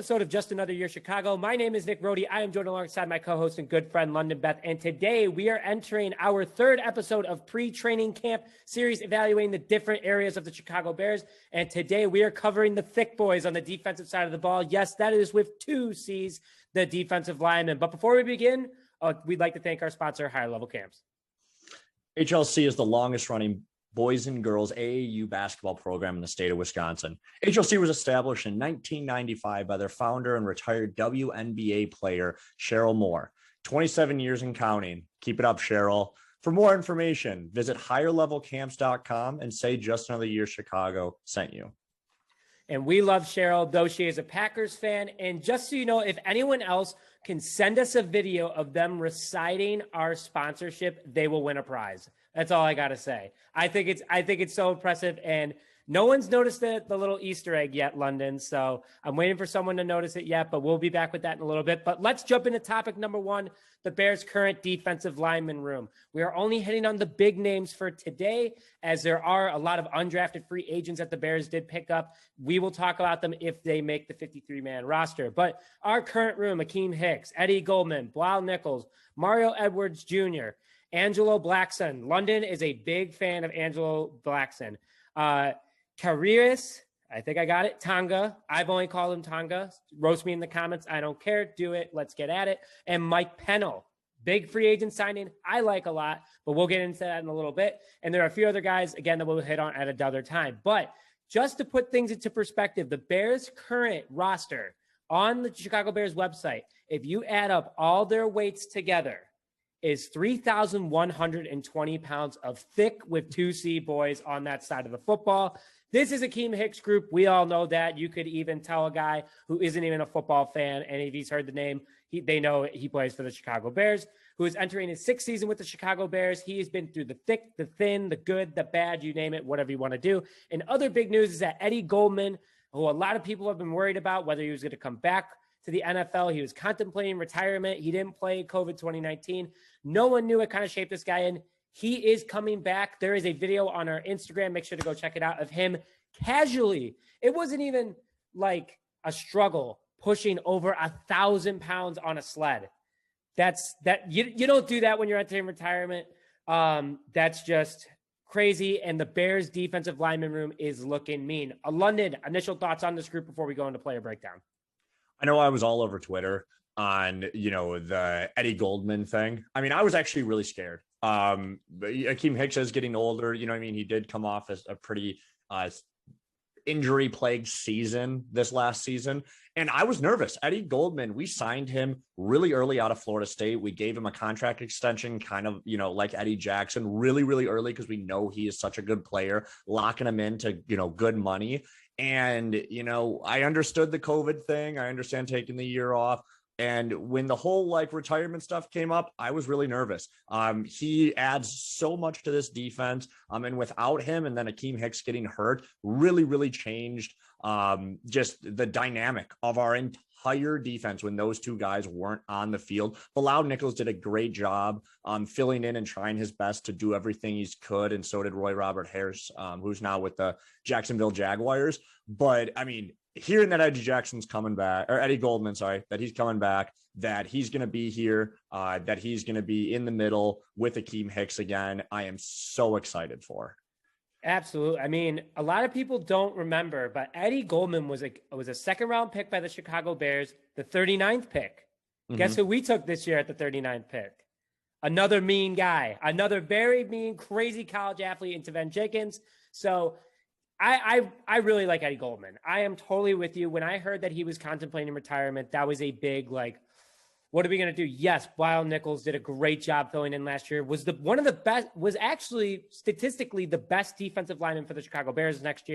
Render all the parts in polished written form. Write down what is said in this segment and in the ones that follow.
episode of Just Another Year Chicago. My name is Nick Rohde. I am joined alongside my co-host and good friend, London Beth. And today we are entering our third episode of pre-training camp series evaluating the different areas of the Chicago Bears. And today we are covering the Thicc boys on the defensive side of the ball. Yes, that is with two C's, the defensive linemen. But before we begin, we'd like to thank our sponsor, Higher Level Camps. HLC is the longest running boys and girls AAU basketball program in the state of Wisconsin. HLC was established in 1995 by their founder and retired WNBA player, Cheryl Moore. 27 years and counting. Keep it up, Cheryl. For more information, visit higherlevelcamps.com and say Just Another Year Chicago sent you. And we love Cheryl, though she is a Packers fan. And just so you know, if anyone else can send us a video of them reciting our sponsorship, they will win a prize. That's all I got to say. I think it's so impressive. And no one's noticed the little Easter egg yet, London. So I'm waiting for someone to notice it yet, but we'll be back with that in a little bit. But let's jump into topic number one, the Bears' current defensive lineman room. We are only hitting on the big names for today, as there are a lot of undrafted free agents that the Bears did pick up. We will talk about them if they make the 53-man roster. But our current room, Akeem Hicks, Eddie Goldman, Bilal Nichols, Mario Edwards Jr., Angelo Blackson. London is a big fan of Angelo Blackson. Scariest, I think I got it. Tonga. I've only called him Tonga. Roast me in the comments. I don't care. Do it. Let's get at it. And Mike Pennell, big free agent signing. I like a lot, but we'll get into that in a little bit. And there are a few other guys, again, that we'll hit on at another time. But just to put things into perspective, the Bears' current roster on the Chicago Bears website, if you add up all their weights together, is 3,120 pounds of thick with 2C boys on that side of the football. This is Akeem Hicks group. We all know that. You could even tell a guy who isn't even a football fan, and if he's heard the name, they know he plays for the Chicago Bears, who is entering his sixth season with the Chicago Bears. He has been through the thick, the thin, the good, the bad, you name it, whatever you want to do. And other big news is that Eddie Goldman, who a lot of people have been worried about whether he was going to come back to the NFL. He was contemplating retirement. He didn't play COVID 2019. No one knew what kind of shape this guy in. He is coming back. There is a video on our Instagram. Make sure to go check it out, of him casually. It wasn't even like a struggle pushing over 1,000 pounds on a sled. You don't do that when you're entering retirement. That's just crazy. And the Bears defensive lineman room is looking mean. London, initial thoughts on this group before we go into player breakdown. I know I was all over Twitter on, the Eddie Goldman thing. I mean, I was actually really scared. Akeem Hicks is getting older. He did come off as a pretty injury-plagued season this last season. And I was nervous. Eddie Goldman, we signed him really early out of Florida State. We gave him a contract extension, kind of, like Eddie Jackson, really, really early, because we know he is such a good player, locking him into, good money. And, I understood the COVID thing. I understand taking the year off. And when the whole retirement stuff came up, I was really nervous. He adds so much to this defense. And without him, and then Akeem Hicks getting hurt, really, really changed just the dynamic of our entire defense when those two guys weren't on the field. Bilal Nichols did a great job filling in and trying his best to do everything he could. And so did Roy Robert Harris, who's now with the Jacksonville Jaguars. But hearing that Eddie Goldman, that he's coming back, that he's going to be here, that he's going to be in the middle with Akeem Hicks again, I am so excited for. Absolutely. A lot of people don't remember, but Eddie Goldman was a second round pick by the Chicago Bears, the 39th pick. Mm-hmm. Guess who we took this year at the 39th pick? Another mean guy, another very mean, crazy college athlete in Tevin Jenkins. So I really like Eddie Goldman. I am totally with you. When I heard that he was contemplating retirement, that was a big, what are we going to do? Yes, Bilal Nichols did a great job filling in last year. Was actually statistically the best defensive lineman for the Chicago Bears last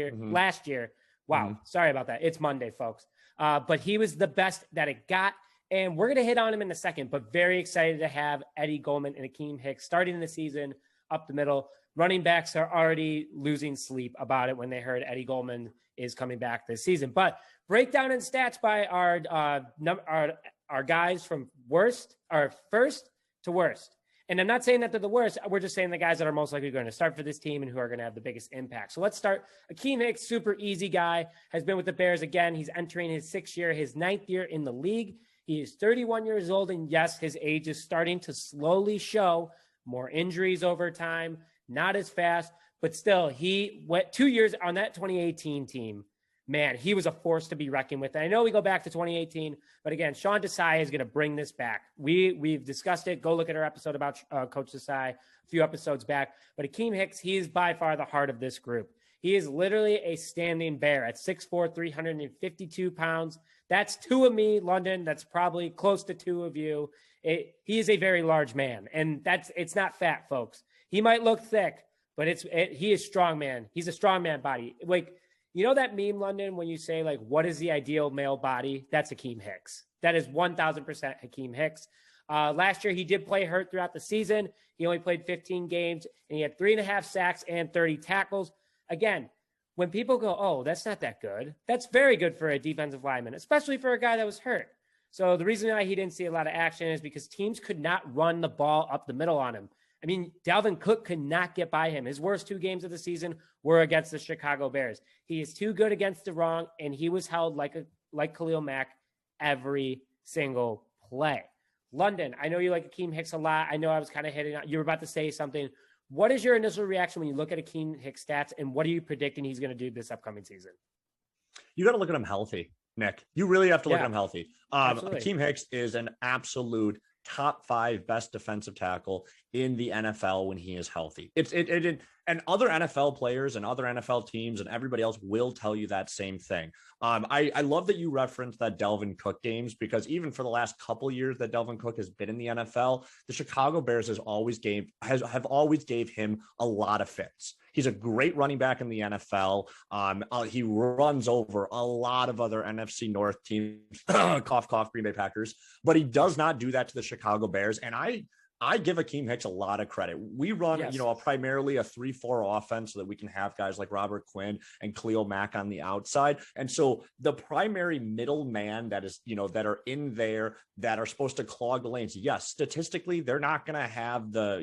year. Wow. Mm-hmm. Sorry about that. It's Monday, folks. But he was the best that it got. And we're going to hit on him in a second, but very excited to have Eddie Goldman and Akeem Hicks starting the season up the middle. Running backs are already losing sleep about it when they heard Eddie Goldman is coming back this season. But breakdown and stats by our guys from first to worst. And I'm not saying that they're the worst. We're just saying the guys that are most likely going to start for this team and who are going to have the biggest impact. So let's start. Akeem Hicks, super easy guy, has been with the Bears again. He's entering his 6th year, his 9th year in the league. He is 31 years old, and yes, his age is starting to slowly show. More injuries over time, not as fast, but still, he went 2 years on that 2018 team. Man, he was a force to be reckoned with. And I know we go back to 2018, but again, Sean Desai is going to bring this back. We've discussed it. Go look at our episode about Coach Desai a few episodes back. But Akeem Hicks, he is by far the heart of this group. He is literally a standing bear at 6'4", 352 pounds. That's 2 of me, London. That's probably close to 2 of you. He is a very large man, and it's not fat, folks. He might look thick, but he is strong, man. He's a strong man body. Like, you know that meme, London, when you say, like, what is the ideal male body? That's Akeem Hicks. That is 1,000% Akeem Hicks. Last year, he did play hurt throughout the season. He only played 15 games, and he had 3.5 sacks and 30 tackles. Again, when people go, oh, that's not that good, that's very good for a defensive lineman, especially for a guy that was hurt. So the reason why he didn't see a lot of action is because teams could not run the ball up the middle on him. I mean, Dalvin Cook could not get by him. His worst 2 games of the season were against the Chicago Bears. He is too good against the wrong, and he was held like Khalil Mack every single play. London, I know you like Akeem Hicks a lot. I know I was kind of hitting on, you were about to say something. What is your initial reaction when you look at Akeem Hicks stats, and what are you predicting he's going to do this upcoming season? You got to look at him healthy, Nick. You really have to look at him healthy. Absolutely. Akeem Hicks is an absolute top 5 best defensive tackle in the NFL when he is healthy. And other NFL players and other NFL teams and everybody else will tell you that same thing. I love that you referenced that Dalvin Cook games, because even for the last couple of years that Dalvin Cook has been in the NFL, the Chicago Bears have always gave him a lot of fits. He's a great running back in the NFL. He runs over a lot of other NFC North teams, cough, cough, Green Bay Packers, but he does not do that to the Chicago Bears. And I give Akeem Hicks a lot of credit. We run, primarily a 3-4 offense so that we can have guys like Robert Quinn and Khalil Mack on the outside. And so the primary middleman that is, that are in there that are supposed to clog the lanes. Yes, statistically, they're not going to have the,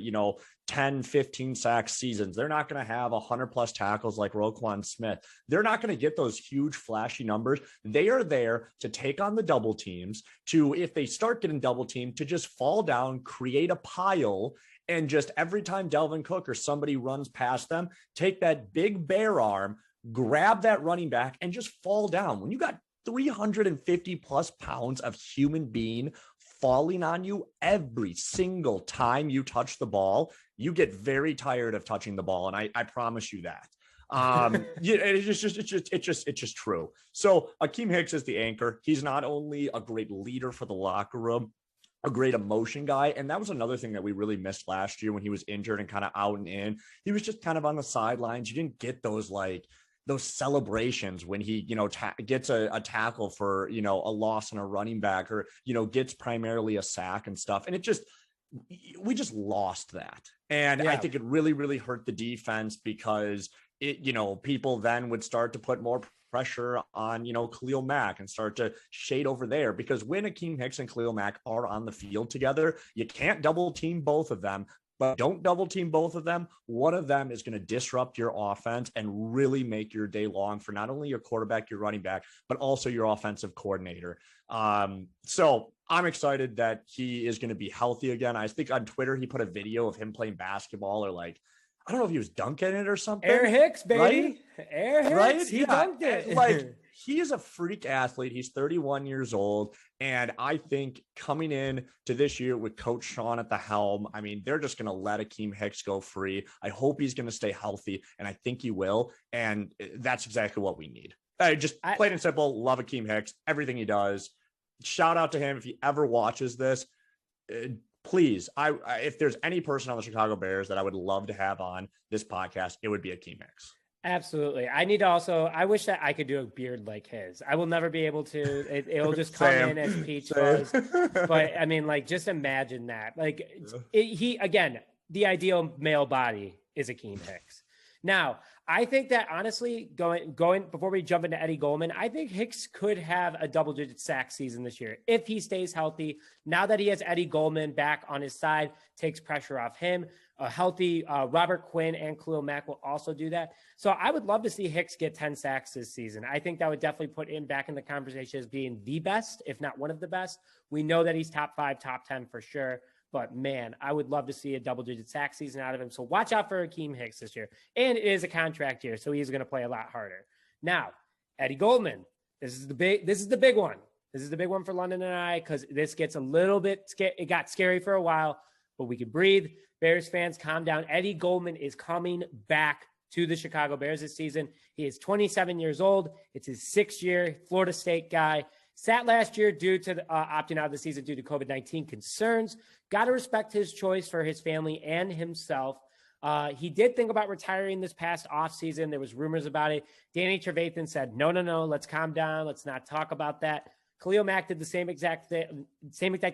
10, 15 sack seasons. They're not going to have 100+ tackles like Roquan Smith. They're not going to get those huge flashy numbers. They are there to take on the double teams, to, if they start getting double teamed, to just fall down, create a pile, and just every time Dalvin Cook or somebody runs past them, take that big bear arm, grab that running back, and just fall down. When you got 350+ pounds of human being falling on you every single time you touch the ball, you get very tired of touching the ball. And I promise you that. It's just true. So Akeem Hicks is the anchor. He's not only a great leader for the locker room, a great emotion guy. And that was another thing that we really missed last year when he was injured and kind of out and in. He was just kind of on the sidelines. You didn't get those celebrations when he, gets a tackle for, a loss on a running back, or, gets primarily a sack and stuff. And we just lost that. And I think it really, really hurt the defense, because people then would start to put more pressure on, Khalil Mack and start to shade over there, because when Akeem Hicks and Khalil Mack are on the field together, you can't double team both of them. But don't double team both of them. One of them is going to disrupt your offense and really make your day long for not only your quarterback, your running back, but also your offensive coordinator. So I'm excited that he is going to be healthy again. I think on Twitter, he put a video of him playing basketball, or I don't know if he was dunking it or something. Air Hicks, baby. Right? Air Hicks. Right? He dunked it. He is a freak athlete. He's 31 years old. And I think coming in to this year with Coach Sean at the helm, I mean, they're just going to let Akeem Hicks go free. I hope he's going to stay healthy, and I think he will. And that's exactly what we need. Plain and simple, love Akeem Hicks, everything he does. Shout out to him if he ever watches this. Please, if there's any person on the Chicago Bears that I would love to have on this podcast, it would be Akeem Hicks. Absolutely. I wish that I could do a beard like his. I will never be able to. It'll just come in as peach fuzz. But I mean, just imagine that. Again, the ideal male body is Akeem Hicks. Now, I think that honestly, going before we jump into Eddie Goldman, I think Hicks could have a double-digit sack season this year if he stays healthy. Now that he has Eddie Goldman back on his side, takes pressure off him. A healthy Robert Quinn and Khalil Mack will also do that. So I would love to see Hicks get 10 sacks this season. I think that would definitely put him back in the conversation as being the best, if not one of the best. We know that he's top 5, top 10 for sure. But man, I would love to see a double-digit sack season out of him. So watch out for Akeem Hicks this year. And it is a contract year, so he's going to play a lot harder. Now, Eddie Goldman, this is the big one. This is the big one for London and I, because this gets a little bit it got scary for a while, but we could breathe. Bears fans, calm down. Eddie Goldman is coming back to the Chicago Bears this season. He is 27 years old. It's his 6th year, Florida State guy. Sat last year due to opting out of the season due to COVID-19 concerns. Got to respect his choice for his family and himself. He did think about retiring this past offseason. There was rumors about it. Danny Trevathan said, no, let's calm down. Let's not talk about that. Khalil Mack did the same exact thing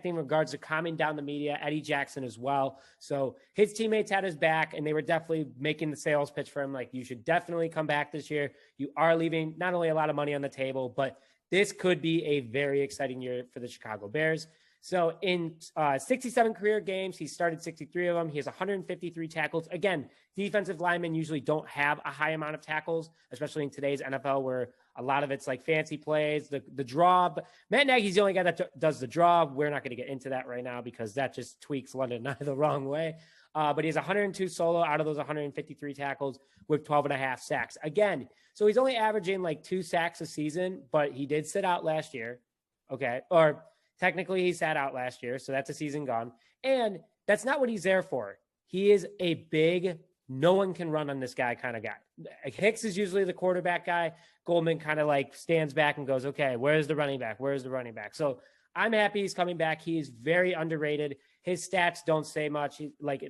in regards to calming down the media. Eddie Jackson as well. So his teammates had his back, and they were definitely making the sales pitch for him. Like, you should definitely come back this year. You are leaving not only a lot of money on the table, but this could be a very exciting year for the Chicago Bears. So in 67 career games, he started 63 of them. He has 153 tackles. Again, defensive linemen usually don't have a high amount of tackles, especially in today's NFL where a lot of it's like fancy plays, the draw. But Matt Nagy's the only guy that does the draw. We're not going to get into that right now because that just tweaks London and I the wrong way. But he has 102 solo out of those 153 tackles with 12.5 sacks. Again, so he's only averaging like 2 sacks a season, but he did sit out last year. Okay. Or technically he sat out last year. So that's a season gone. And that's not what he's there for. He is a big, no one can run on this guy kind of guy. Hicks is usually the quarterback guy. Goldman kind of like stands back and goes, okay, where's the running back? Where's the running back? So I'm happy he's coming back. He is very underrated. His stats don't say much.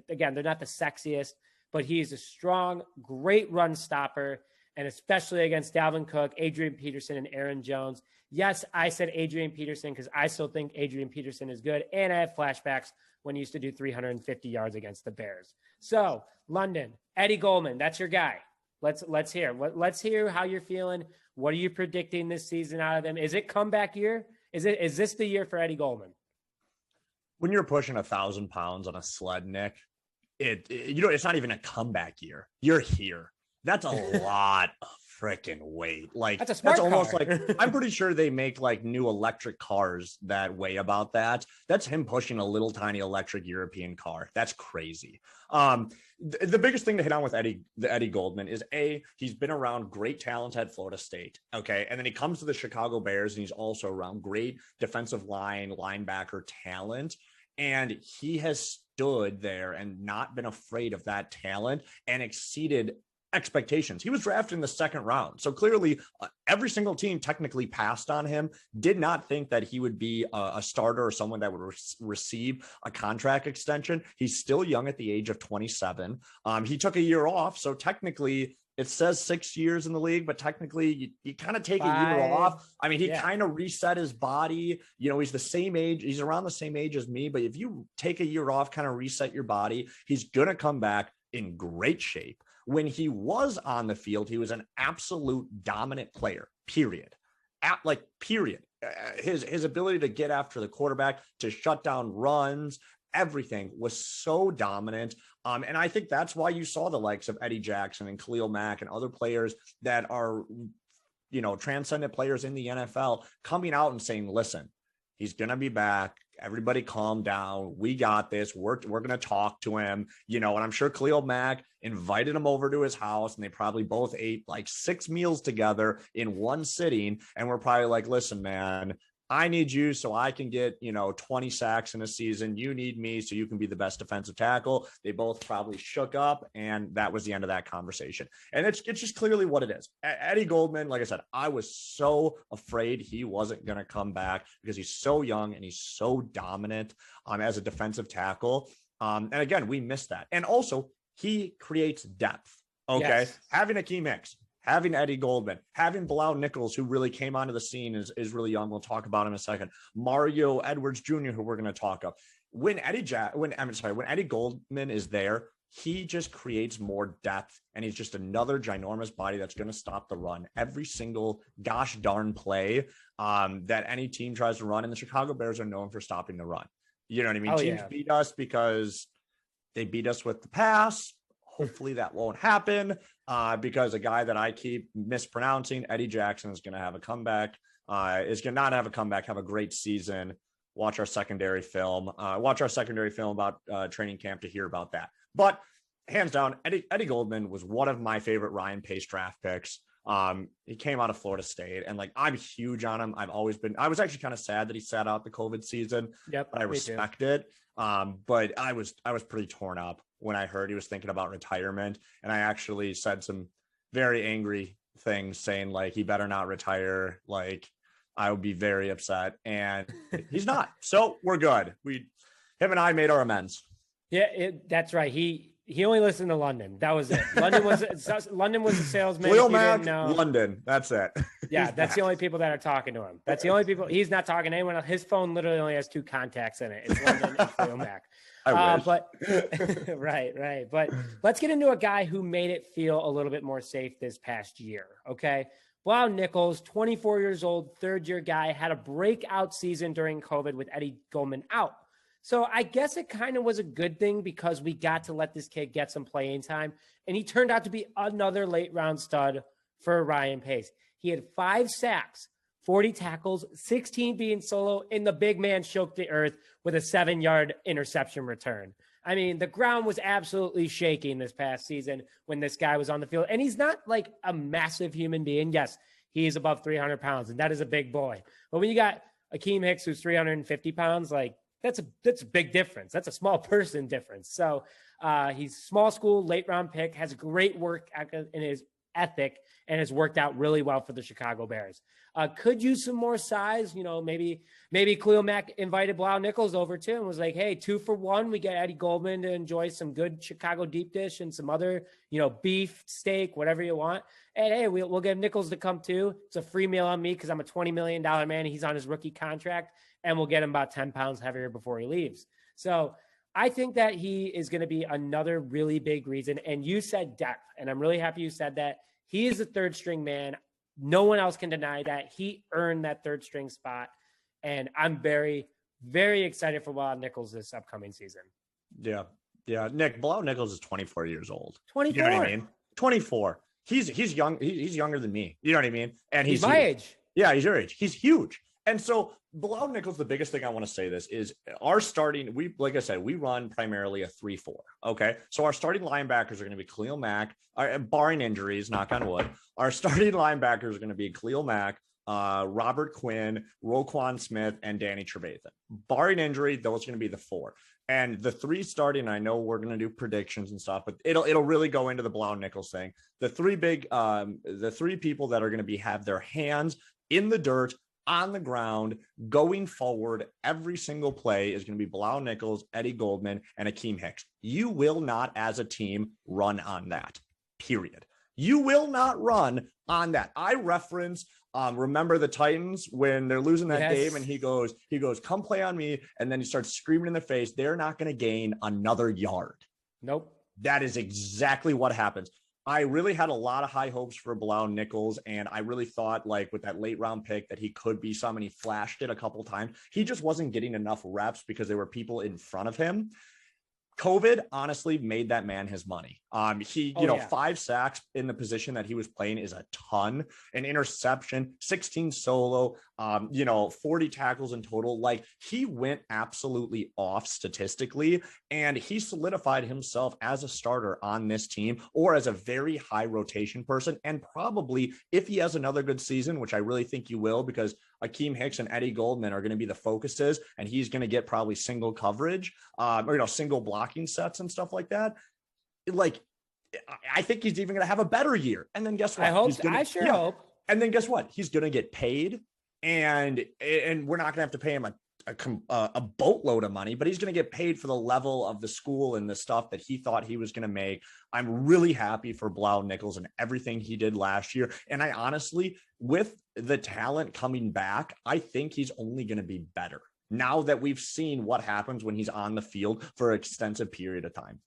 Again, they're not the sexiest, but he's a strong, great run stopper, and especially against Dalvin Cook, Adrian Peterson, and Aaron Jones. Yes, I said Adrian Peterson because I still think Adrian Peterson is good, and I have flashbacks when he used to do 350 yards against the Bears. So, London, Eddie Goldman, that's your guy. Let's hear. Let's hear how you're feeling. What are you predicting this season out of him? Is it comeback year? Is this the year for Eddie Goldman? When you're pushing 1,000 pounds on a sled, Nick, it's not even a comeback year. You're here. That's a lot of freaking weight. Like that's almost car. Like I'm pretty sure they make like new electric cars that weigh about that. That's him pushing a little tiny electric European car. That's crazy. The biggest thing to hit on with Eddie Goldman is he's been around great talent at Florida State. Okay. And then he comes to the Chicago Bears and he's also around great defensive linebacker talent. And he has stood there and not been afraid of that talent and exceeded expectations. He was drafted in the 2nd round. So clearly every single team technically passed on him, did not think that he would be a starter or someone that would receive a contract extension. He's still young at the age of 27. He took a year off. So technically it says 6 years in the league, but technically you kind of take a year off. I mean, he kind of reset his body. You know, he's the same age. He's around the same age as me, but if you take a year off, kind of reset your body, he's going to come back in great shape. When he was on the field, he was an absolute dominant player, period. Period. His ability to get after the quarterback, to shut down runs, everything was so dominant. And I think that's why you saw the likes of Eddie Jackson and Khalil Mack and other players that are, transcendent players in the NFL coming out and saying, listen, he's going to be back. Everybody calm down. We got this. We're going to talk to him, and I'm sure Khalil Mack invited him over to his house and they probably both ate like 6 meals together in one sitting. And we're probably like, listen, man, I need you so I can get, 20 sacks in a season. You need me so you can be the best defensive tackle. They both probably shook up, and that was the end of that conversation. And it's just clearly what it is. Eddie Goldman, like I said, I was so afraid he wasn't going to come back because he's so young and he's so dominant as a defensive tackle. And again, we missed that. And also, he creates depth. Okay. Yes. Having Akeem Hicks, having Eddie Goldman, having Bilal Nichols, who really came onto the scene, is really young. We'll talk about him in a second. Mario Edwards Jr., who we're going to talk of. When Eddie Goldman is there, he just creates more depth, and he's just another ginormous body that's going to stop the run every single gosh darn play that any team tries to run. And the Chicago Bears are known for stopping the run. You know what I mean? Teams beat us because they beat us with the pass. Hopefully that won't happen because a guy that I keep mispronouncing, Eddie Jackson, is going to have a comeback. Is going to not have a comeback, have a great season. Watch our secondary film. Watch our secondary film about training camp to hear about that. But hands down, Eddie Goldman was one of my favorite Ryan Pace draft picks. He came out of Florida State, and like, I'm huge on him. I was actually kind of sad that he sat out the COVID season. Yep, but I respect it. But I was pretty torn up when I heard he was thinking about retirement, and I actually said some very angry things saying like, he better not retire. Like, I would be very upset, and he's not. So we're good. Him and I made our amends. Yeah, that's right. He only listened to London. That was it. London was a salesman. London. That's it. Yeah, that's the only people that are talking to him. That's the only people. He's not talking to anyone else. His phone literally only has 2 contacts in it. It's London and Cleo Mac. I wish. But right. But let's get into a guy who made it feel a little bit more safe this past year. Okay. Bilal Nichols, 24 years old, third-year guy, had a breakout season during COVID with Eddie Goldman out. So I guess it kind of was a good thing because we got to let this kid get some playing time, and he turned out to be another late-round stud for Ryan Pace. He had 5 sacks, 40 tackles, 16 being solo, and the big man shook the earth with a 7-yard interception return. I mean, the ground was absolutely shaking this past season when this guy was on the field. And he's not like a massive human being. Yes, he is above 300 pounds, and that is a big boy. But when you got Akeem Hicks, who's 350 pounds, like that's a big difference. That's a small person difference. So he's small school, late round pick, has great work in his ethic, and has worked out really well for the Chicago Bears. Could use some more size. You know, maybe Cleo Mack invited Bilal Nichols over too and was like, hey, 2 for 1. We get Eddie Goldman to enjoy some good Chicago deep dish and some other, beef, steak, whatever you want. And hey, we'll get Nichols to come too. It's a free meal on me because I'm a $20 million man. He's on his rookie contract, and we'll get him about 10 pounds heavier before he leaves. So I think that he is going to be another really big reason. And you said depth, and I'm really happy you said that. He is a third string man. No one else can deny that. He earned that third string spot. And I'm very, very excited for Bilal Nichols this upcoming season. Yeah. Nick, Bilal Nichols is 24 years old. 24. You know what I mean? 24. He's young. He's younger than me. You know what I mean? And he's my age. Yeah, he's your age. He's huge. And so Bilal Nichols, the biggest thing I want to say this is our starting, like I said, we run primarily a 3-4. Okay. So our starting linebackers are going to be Khalil Mack, barring injuries, knock on wood. Our starting linebackers are going to be Khalil Mack, Robert Quinn, Roquan Smith, and Danny Trevathan. Barring injury, those are going to be the 4. And the 3 starting, I know we're going to do predictions and stuff, but it'll really go into the Bilal Nichols thing. The 3 people that are going to have their hands in the dirt, on the ground, going forward, every single play is going to be Bilal Nichols, Eddie Goldman, and Akeem Hicks. You will not, as a team, run on that, period. You will not run on that. I reference, remember the Titans when they're losing that game, and he goes, come play on me, and then he starts screaming in their face, they're not going to gain another yard. Nope. That is exactly what happens. I really had a lot of high hopes for Bilal Nichols, and I really thought, like, with that late round pick that he could be some, and he flashed it a couple times. He just wasn't getting enough reps because there were people in front of him. COVID honestly made that man his money. 5 sacks in the position that he was playing is a ton. An interception, 16 solo, 40 tackles in total. Like, he went absolutely off statistically, and he solidified himself as a starter on this team, or as a very high rotation person. And probably, if he has another good season, which I really think he will, because Akeem Hicks and Eddie Goldman are going to be the focuses, and he's going to get probably single coverage, single blocking sets and stuff like that. Like, I think he's even going to have a better year. And then guess what? I sure hope. And then guess what? He's going to get paid, and we're not going to have to pay him a boatload of money, but he's going to get paid for the level of the school and the stuff that he thought he was going to make. I'm really happy for Bilal Nichols and everything he did last year. And I honestly, with the talent coming back, I think he's only going to be better now that we've seen what happens when he's on the field for an extensive period of time.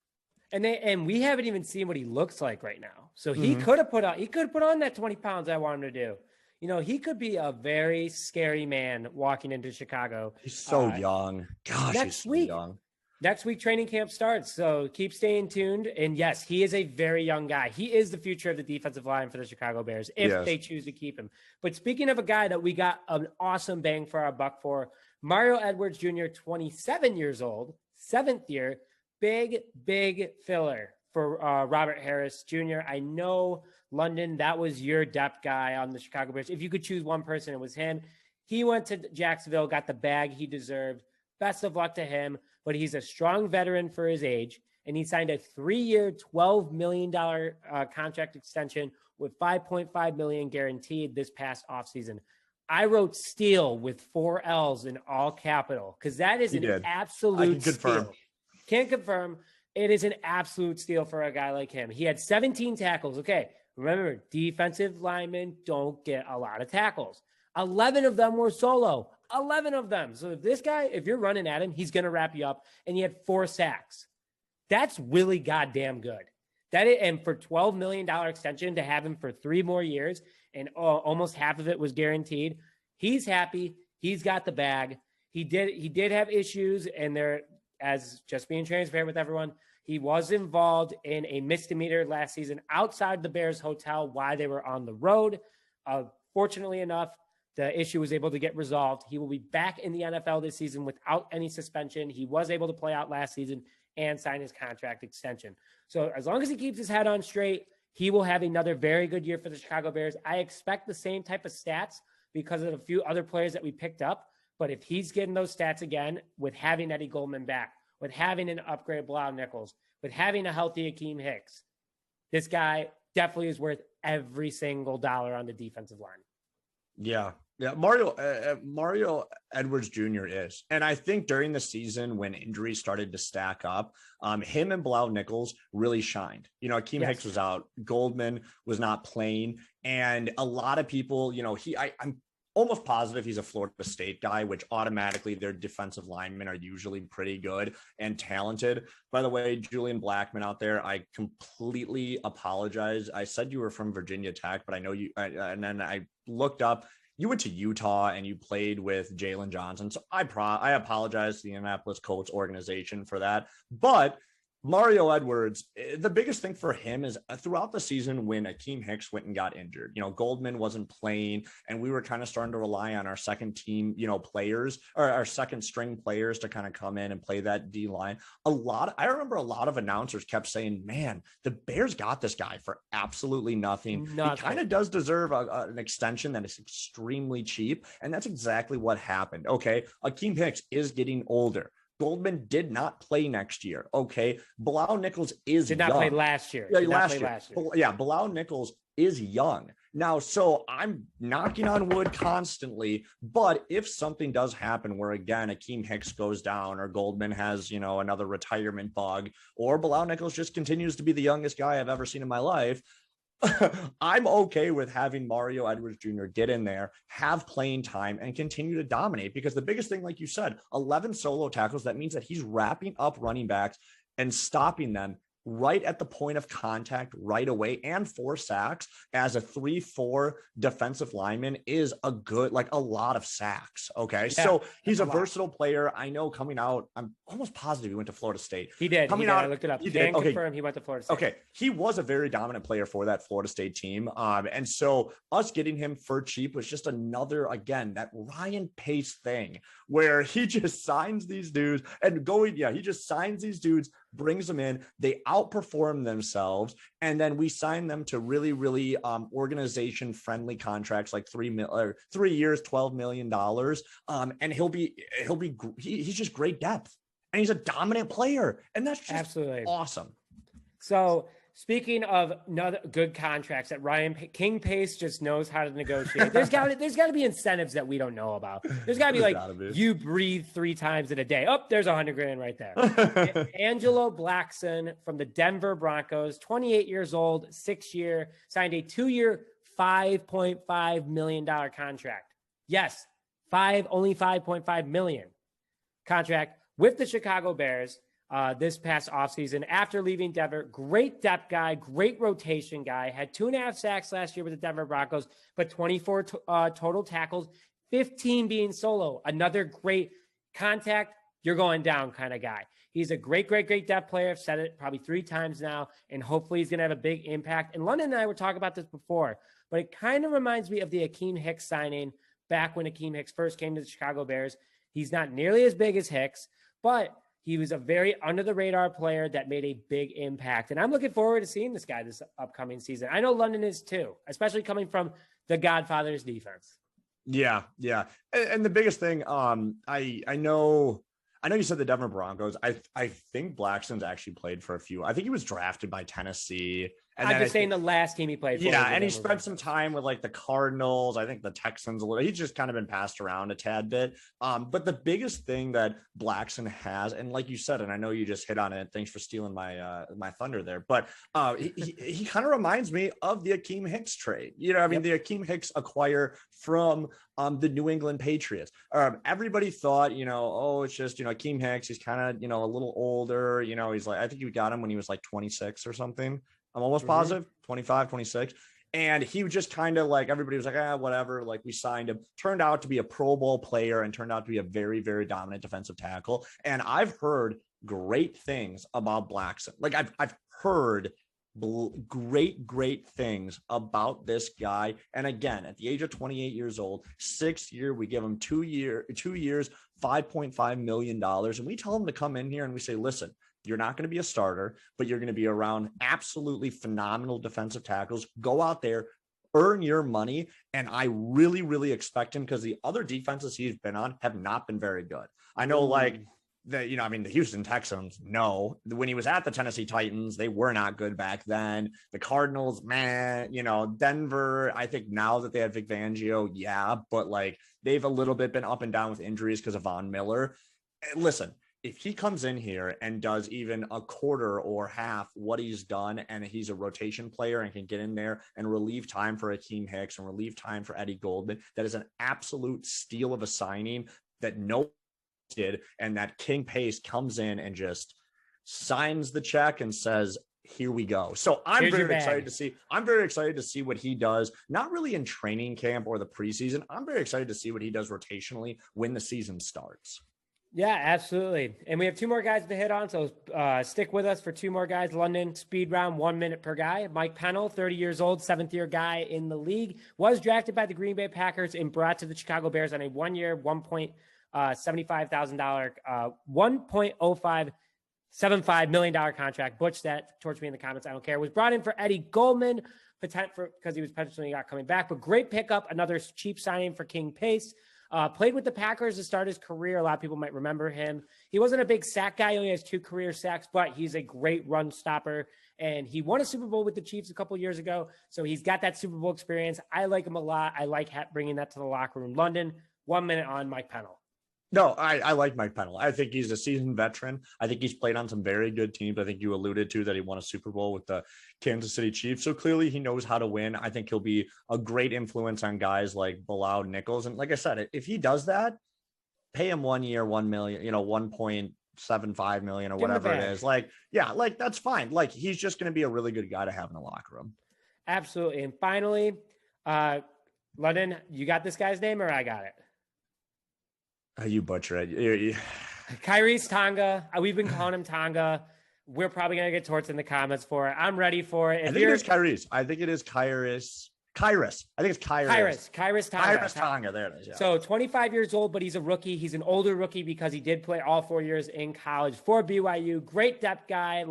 And we haven't even seen what he looks like right now. So he could have put on that 20 pounds I want him to do. You know, he could be a very scary man walking into Chicago. He's so young. Gosh, he's so young. Next week, training camp starts. So keep staying tuned. And yes, he is a very young guy. He is the future of the defensive line for the Chicago Bears if they choose to keep him. But speaking of a guy that we got an awesome bang for our buck for, Mario Edwards Jr., 27 years old, 7th year, big filler for Robert Harris Jr. I know, London, that was your depth guy on the Chicago Bears. If you could choose one person, it was him. He went to Jacksonville, got the bag he deserved. Best of luck to him. But he's a strong veteran for his age, and he signed a 3-year, $12 million contract extension with $5.5 million guaranteed this past offseason. I wrote steal with 4 L's in all capital because that is an absolute steal. Can't confirm. It is an absolute steal for a guy like him. He had 17 tackles. Okay, remember, defensive linemen don't get a lot of tackles. 11 of them were solo. 11 of them. So if this guy, if you're running at him, he's going to wrap you up. And he had 4 sacks. That's really goddamn good. And for $12 million extension to have him for 3 more years, and almost half of it was guaranteed. He's happy. He's got the bag. He did have issues, and there, as just being transparent with everyone, he was involved in a misdemeanor last season outside the Bears hotel while they were on the road. Fortunately enough, the issue was able to get resolved. He will be back in the NFL this season without any suspension. He was able to play out last season and sign his contract extension. So as long as he keeps his head on straight, he will have another very good year for the Chicago Bears. I expect the same type of stats because of a few other players that we picked up. But if he's getting those stats again with having Eddie Goldman back, with having an upgrade Bilal Nichols, with having a healthy Akeem Hicks, this guy definitely is worth every single dollar on the defensive line. Yeah. Mario Edwards Jr. is. And I think during the season when injuries started to stack up, him and Bilal Nichols really shined. You know, Akeem Hicks was out. Goldman was not playing. And a lot of people, you know, I'm almost positive he's a Florida State guy, which automatically their defensive linemen are usually pretty good and talented. By the way, Julian Blackman out there, I completely apologize. I said you were from Virginia Tech, but I know you, and then I looked up. You went to Utah and you played with Jalen Johnson. So I apologize to the Indianapolis Colts organization for that. But Mario Edwards, the biggest thing for him is throughout the season when Akeem Hicks went and got injured, you know, Goldman wasn't playing and we were kind of starting to rely on our second team, you know, players or our second string players to kind of come in and play that D line. I remember a lot of announcers kept saying, man, the Bears got this guy for absolutely nothing. He kind of does deserve an extension that is extremely cheap. And that's exactly what happened. Okay. Akeem Hicks is getting older. Goldman did not play next year. Okay. Bilal Nichols did not play last year. Yeah, last year. Yeah. Bilal Nichols is young now. So I'm knocking on wood constantly, but if something does happen where again, Akeem Hicks goes down or Goldman has, you know, another retirement bug or Bilal Nichols just continues to be the youngest guy I've ever seen in my life, I'm okay with having Mario Edwards Jr. get in there, have playing time, and continue to dominate because the biggest thing, like you said, 11 solo tackles, that means that he's wrapping up running backs and stopping them right at the point of contact right away, and 4 sacks as a 3-4 defensive lineman is a lot of sacks. Okay. Yeah, so he's a versatile player. I know coming out, I'm almost positive he went to Florida State. He did. I looked it up. He did. Confirm he went to Florida State. Okay. He was a very dominant player for that Florida State team. And so us getting him for cheap was just another, again, that Ryan Pace thing where he just signs these dudes he just signs these dudes, brings them in, they outperform themselves, and then we sign them to really, really organization friendly contracts like 3 years, $12 million. And he's just great depth and he's a dominant player, and that's just absolutely awesome. So speaking of another good contracts that Ryan King Pace just knows how to negotiate, there's got to be incentives that we don't know about. There's got to be you breathe 3 times in a day. Oh, there's $100,000 right there. Angelo Blackson from the Denver Broncos, 28 years old, 6-year, signed a 2-year, $5.5 million contract. Yes, only $5.5 million contract with the Chicago Bears. this past offseason after leaving Denver. Great depth guy, great rotation guy, had 2.5 sacks last year with the Denver Broncos, but 24 total tackles, 15 being solo. Another great contact, you're going down kind of guy. He's a great depth player. I've said it probably 3 times now, and hopefully he's going to have a big impact. And London and I were talking about this before, but it kind of reminds me of the Akeem Hicks signing back when Akeem Hicks first came to the Chicago Bears. He's not nearly as big as Hicks, but he was a very under-the-radar player that made a big impact. And I'm looking forward to seeing this guy this upcoming season. I know London is too, especially coming from the Godfather's defense. Yeah. And the biggest thing, I know you said the Denver Broncos. I think Blackson's actually played for a few. I think he was drafted by Tennessee. And I'm just saying the last team he played for. Yeah, and he spent some time with like the Cardinals. I think the Texans a little. He's just kind of been passed around a tad bit. But the biggest thing that Blackson has, and like you said, and I know you just hit on it. Thanks for stealing my thunder there. But he kind of reminds me of the Akeem Hicks trade. You know, I mean, the Akeem Hicks acquire from the New England Patriots. Everybody thought, it's just, Akeem Hicks. He's kind of, a little older. He's like, I think you got him when he was like 26 or something. I'm almost positive, 25, 26. And he was just kind of like, everybody was like, whatever. Like, we signed him. Turned out to be a Pro Bowl player and turned out to be a very, very dominant defensive tackle. And I've heard great things about Blackson. Like, I've heard great things about this guy. And again, at the age of 28 years old, 6th year, we give him 2 years, $5.5 million. And we tell him to come in here and we say, listen, you're not going to be a starter, but you're going to be around absolutely phenomenal defensive tackles. Go out there, earn your money. And I really, really expect him, because the other defenses he's been on have not been very good. I know, like, the Houston Texans, no. When he was at the Tennessee Titans, they were not good back then. The Cardinals, man, Denver, I think now that they have Vic Fangio, yeah, but like they've a little bit been up and down with injuries because of Von Miller. Listen, if he comes in here and does even a quarter or half what he's done, and he's a rotation player and can get in there and relieve time for Akeem Hicks and relieve time for Eddie Goldman, that is an absolute steal of a signing that no did. And that King Pace comes in and just signs the check and says, here we go. So I'm very excited to see what he does, not really in training camp or the preseason. I'm very excited to see what he does rotationally when the season starts. Yeah, absolutely. And we have 2 more guys to hit on, so stick with us for 2 more guys. London speed round, 1 minute per guy. Mike Pennell, 30 years old, 7th-year guy in the league, was drafted by the Green Bay Packers and brought to the Chicago Bears on a 1-year, $1.75 $1.0575 million contract. Butch that towards me in the comments. I don't care. Was brought in for Eddie Goldman, because he was potentially not coming back. But great pickup, another cheap signing for King Pace. Played with the Packers to start his career. A lot of people might remember him. He wasn't a big sack guy. He only has 2 career sacks, but he's a great run stopper. And he won a Super Bowl with the Chiefs a couple of years ago. So he's got that Super Bowl experience. I like him a lot. I like bringing that to the locker room. London, 1 minute on Mike Pennell. No, I like Mike Pennell. I think he's a seasoned veteran. I think he's played on some very good teams. I think you alluded to that he won a Super Bowl with the Kansas City Chiefs. So clearly he knows how to win. I think he'll be a great influence on guys like Bilal, Nichols. And like I said, if he does that, pay him 1 year, 1 million, $1.75 million or whatever it is. Like, yeah, like that's fine. Like, he's just going to be a really good guy to have in the locker room. Absolutely. And finally, London, you got this guy's name or I got it? You butcher it. Scariest Tonga. We've been calling him Tonga. We're probably going to get torts in the comments for it. I'm ready for it. I think it is Kyrie's. I think it is Kyrus. I think it's Kyrus. Kyrus Tonga. Kyrus Tonga. There it is. Yeah. So 25 years old, but he's a rookie. He's an older rookie because he did play all 4 years in college for BYU. Great depth guy.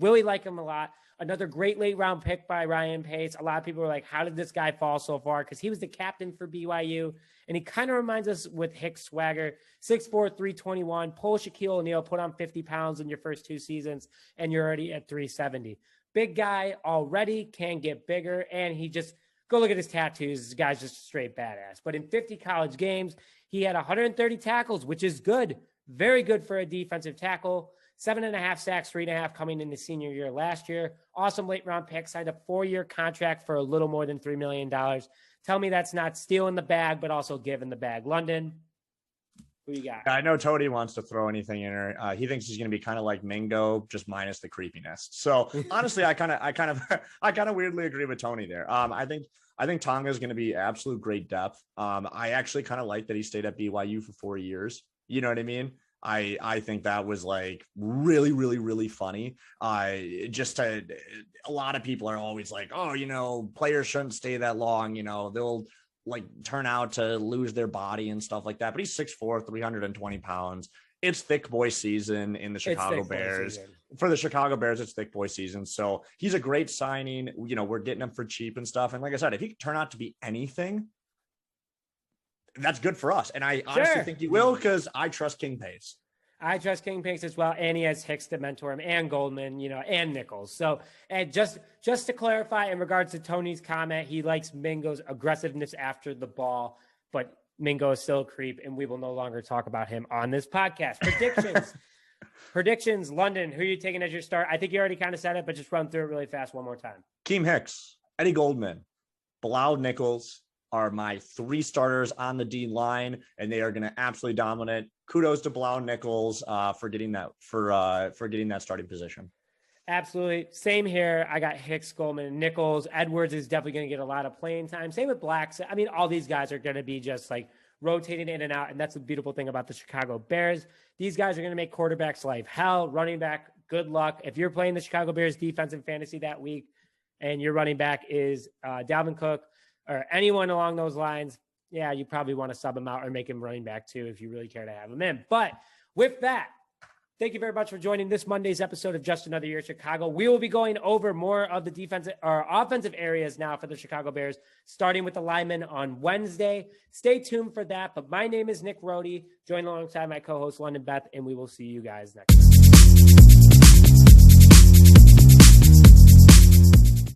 Really like him a lot. Another great late round pick by Ryan Pace. A lot of people were like, how did this guy fall so far? Because he was the captain for BYU. And he kind of reminds us with Hicks swagger. 6'4", 321. Pull Shaquille O'Neal, put on 50 pounds in your first 2 seasons, and you're already at 370. Big guy already, can get bigger. And he just, go look at his tattoos. This guy's just a straight badass. But in 50 college games, he had 130 tackles, which is good. Very good for a defensive tackle. 7.5 sacks, 3.5 coming in the senior year last year. Awesome late round pick, signed a 4-year contract for a little more than $3 million. Tell me that's not stealing the bag, but also giving the bag. London. Who you got? I know Tony wants to throw anything in her. He thinks he's going to be kind of like Mingo, just minus the creepiness. So honestly, I kind of weirdly agree with Tony there. I think Tonga is going to be absolute great depth. I actually kind of like that he stayed at BYU for 4 years. You know what I mean? I think that was like really, really, really funny. A lot of people are always like, oh, players shouldn't stay that long. They'll like turn out to lose their body and stuff like that. But he's 6'4", 320 pounds. It's thick boy season in the Chicago Bears. For the Chicago Bears, it's thick boy season. So he's a great signing. We're getting him for cheap and stuff. And like I said, if he can turn out to be anything, that's good for us. And I honestly think he will, because I trust King Pace. I trust King Pace as well. And he has Hicks to mentor him, and Goldman, and Nichols. So, and just to clarify, in regards to Tony's comment, he likes Mingo's aggressiveness after the ball, but Mingo is still a creep, and we will no longer talk about him on this podcast. Predictions, London, who are you taking as your start? I think you already kind of said it, but just run through it really fast one more time. Akeem Hicks, Eddie Goldman, Bilal, Nichols are my 3 starters on the D line, and they are going to absolutely dominate. Kudos to Bilal, Nichols for getting that starting position. Absolutely. Same here. I got Hicks, Goldman, and Nichols. Edwards is definitely going to get a lot of playing time. Same with Blackson. I mean, all these guys are going to be just like rotating in and out. And that's the beautiful thing about the Chicago Bears. These guys are going to make quarterbacks' life hell. Running back, good luck. If you're playing the Chicago Bears defense in fantasy that week and your running back is Dalvin Cook or anyone along those lines, yeah, you probably want to sub him out or make him running back too if you really care to have him in. But with that, thank you very much for joining this Monday's episode of Just Another Year Chicago. We will be going over more of the defensive or offensive areas now for the Chicago Bears, starting with the linemen on Wednesday. Stay tuned for that. But my name is Nick Rohde, joined alongside my co-host London Beth, and we will see you guys next time.